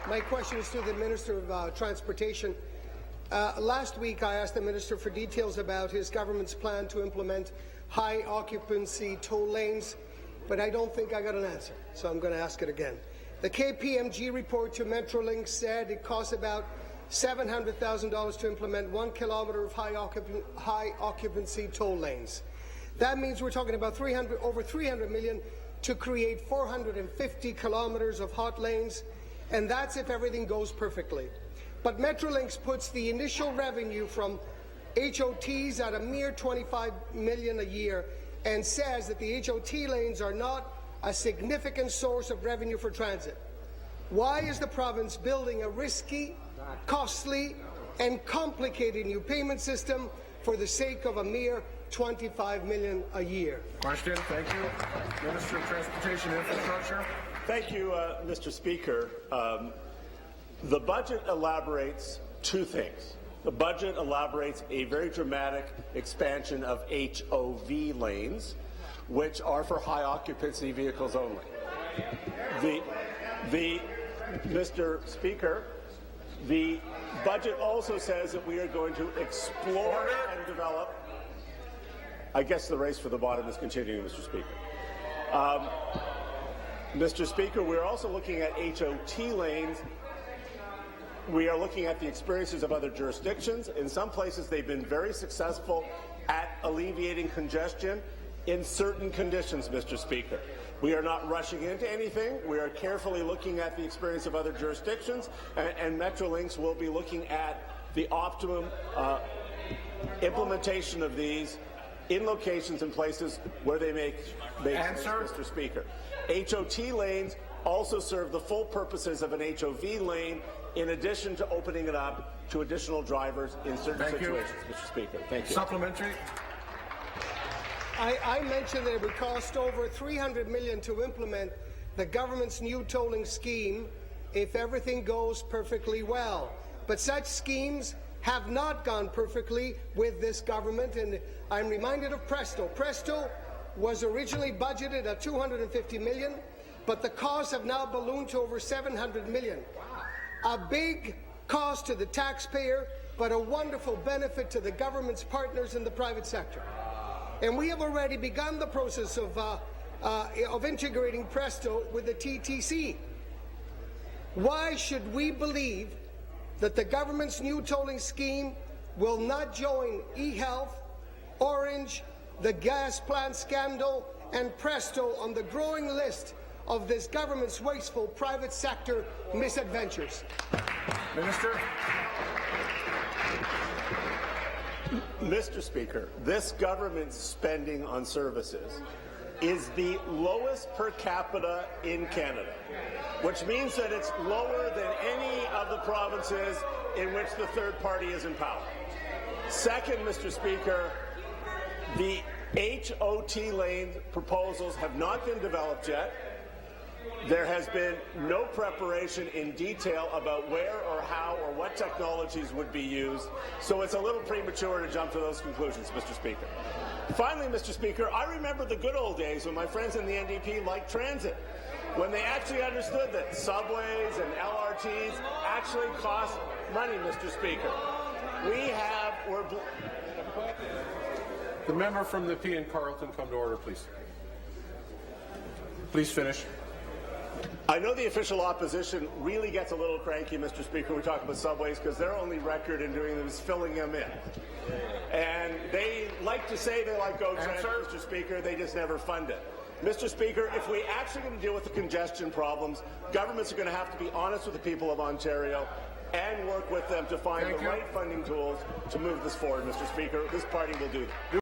My question is to the Minister of Transportation. Last week, I asked the Minister for details about his government's plan to implement high-occupancy toll lanes, but I don't think I got an answer, so I'm going to ask it again. The KPMG report to Metrolinx said it costs about $700,000 to implement 1 kilometre of high-occupancy toll lanes. That means we're talking about over $300 million to create 450 kilometres of hot lanes, and that's if everything goes perfectly. But Metrolinx puts the initial revenue from HOTs at a mere $25 million a year and says that the HOT lanes are not a significant source of revenue for transit. Why is the province building a risky, costly and complicated new payment system for the sake of a mere $25 million a year? Question. Thank you. Minister of Transportation and Infrastructure. Thank you, Mr. Speaker. The budget elaborates two things. The budget elaborates a very dramatic expansion of HOV lanes, which are for high-occupancy vehicles only. Mr. Speaker, the budget also says that we are going to explore and develop. I guess the race for the bottom is continuing, Mr. Speaker. Mr. Speaker, we're also looking at HOT lanes. We are looking at the experiences of other jurisdictions. In some places, they've been very successful at alleviating congestion in certain conditions, Mr. Speaker. We are not rushing into anything. We are carefully looking at the experience of other jurisdictions, and Metrolinx will be looking at the optimum implementation of these in locations and places where they make sense, Mr. Speaker. HOT lanes also serve the full purposes of an HOV lane, in addition to opening it up to additional drivers in certain situations, Mr. Speaker. Thank you. Supplementary. I mentioned that it would cost over $300 million to implement the government's new tolling scheme if everything goes perfectly well. But such schemes have not gone perfectly with this government, and I'm reminded of Pesto. Pesto was originally budgeted at $250 million, but the costs have now ballooned to over $700 million. A big cost to the taxpayer, but a wonderful benefit to the government's partners in the private sector. And we have already begun the process of integrating Pesto with the TTC. Why should we believe that the government's new tolling scheme will not join eHealth, Orange, the gas plant scandal, and Pesto on the growing list of this government's wasteful private sector misadventures? Minister. Mr. Speaker, this government's spending on services is the lowest per capita in Canada, which means that it's lower than any of the provinces in which the third party is in power. Second, Mr. Speaker, the HOT lane proposals have not been developed yet. There has been no preparation in detail about where or how or what technologies would be used, so it's a little premature to jump to those conclusions, Mr. Speaker. Finally, Mr. Speaker, I remember the good old days when my friends in the NDP liked transit, when they actually understood that subways and LRTs actually cost money, Mr. Speaker. The member from the P and Carleton, come to order, please. Please finish. I know the official opposition really gets a little cranky, Mr. Speaker, when we talk about subways, because their only record in doing them is filling them in. And they like to say they like GO Transit, Mr. Speaker, they just never fund it. Mr. Speaker, if we actually going to deal with the congestion problems, governments are going to have to be honest with the people of Ontario and work with them to find the right funding tools to move this forward, Mr. Speaker. This party will do that.